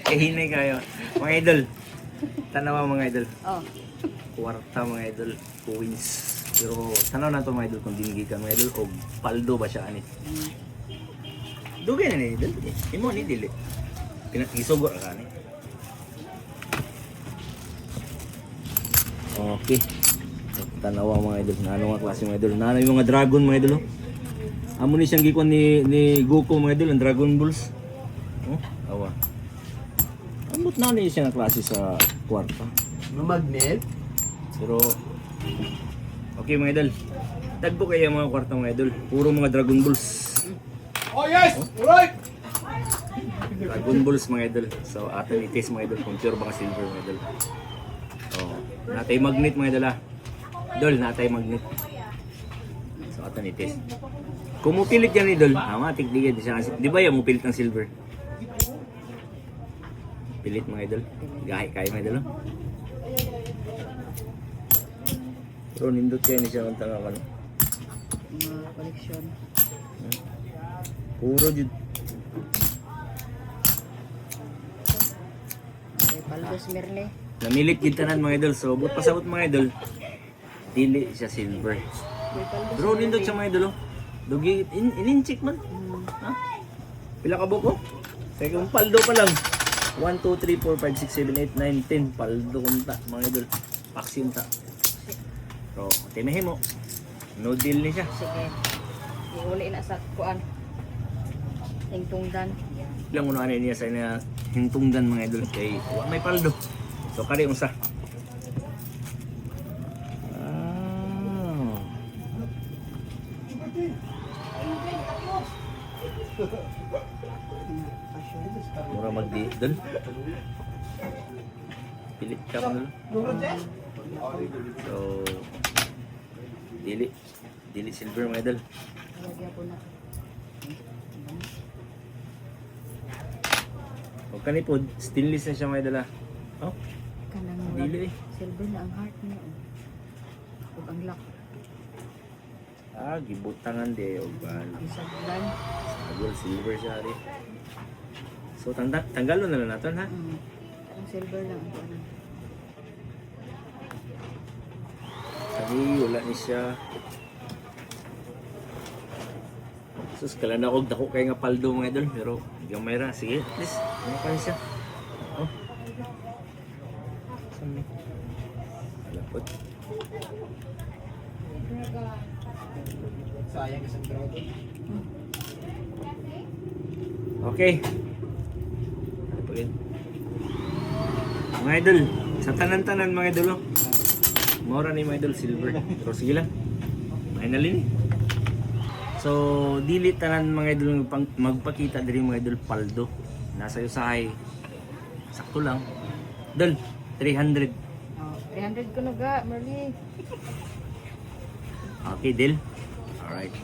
Kahinay kayo. Mga idol. Tanawa mga idol. Oh. Kwarta mga idol. Coins. Pero tanaw na to mga idol kung dinigi ka mga idol. O paldo ba siya ani? Dugay na ni idol. Imo ni dili. Isugod ka ni. Okay. Tanawa mga idol. Ano nga klase mga idol? Nano yung mga dragon mga idol. Amo ni siyang gikuan ni Goku mga idol, ang Dragon Balls. Oh, awa. Amot na ni siya nga klase sa kwarta. Magnet? Pero okay mga idol. Tagbo kayo mga kwarta mga idol. Puro mga Dragon Balls. Oh yes! Alright! Dragon Balls mga idol. So atin i-test mga idol kung pure ba ka silver mga idol. Oh, natay magnet mga idol ah. Idol, natay magnet. So atin i-test. Kung mupilit yan idol, matik di siya. Di ba yan mupilit ng silver? Pilit mga idol. Gahi kayo mga idol. No? Pero nindot kayo ni siya kung tanga ka. Mga koleksyon. Puro jud. Okay, Paldos Merle. Namilit yung tanan mga idol. So, but pasabot mga idol, dili siya silver. Okay, Paldos Pero nindot siya mga idol. Oh. Dugi, in-check man. Ha? Pila ka buko? Teka, kung paldo pa lang. 1, 2, 3, 4, 5, 6, 7, 8, 9, 10. Paldo kunta, mga idol. Paksin ta. So, timahin mo. No deal ni siya. Sige. Iuli na sa kuan. Tingtungdan. Ilang unahan niya sa niya hintungdan mga idol. Kay may paldo. So, kari unsa. Mura magdi doon. Pilit ka pa doon. So, dili silver mga idol. Lagyan ko na. Huwag ka ni po, stainless na siya mga idol ah. Oh, Kanang dili eh. silver na ang heart niya. Ug ang lock. Ah, gibutangan di. O ba? Isaglan. Sagol, silver siya rin. So, tanggalon na lang natin ha. Ang silver lang ang kuan. Kani, wala ni siya. Sus, kala na ako dako kay nga paldo mga idol. Pero, gamay ra. Sige, at least, ano pa rin siya. Oh. Saan mo? Alapot. Sayang isang dragon. Okay. Ano pa rin? Mga idol, sa tanan-tanan mga idol, oh. Mura ni mga idol, silver. Pero sige lang. Finally ni. So, dili tanan mga idol magpakita diri mga idol paldo. Nasa usahay. Sakto lang. Dol, 300. Oh, 300 ko na ga, Merle. Okay, deal. Alright.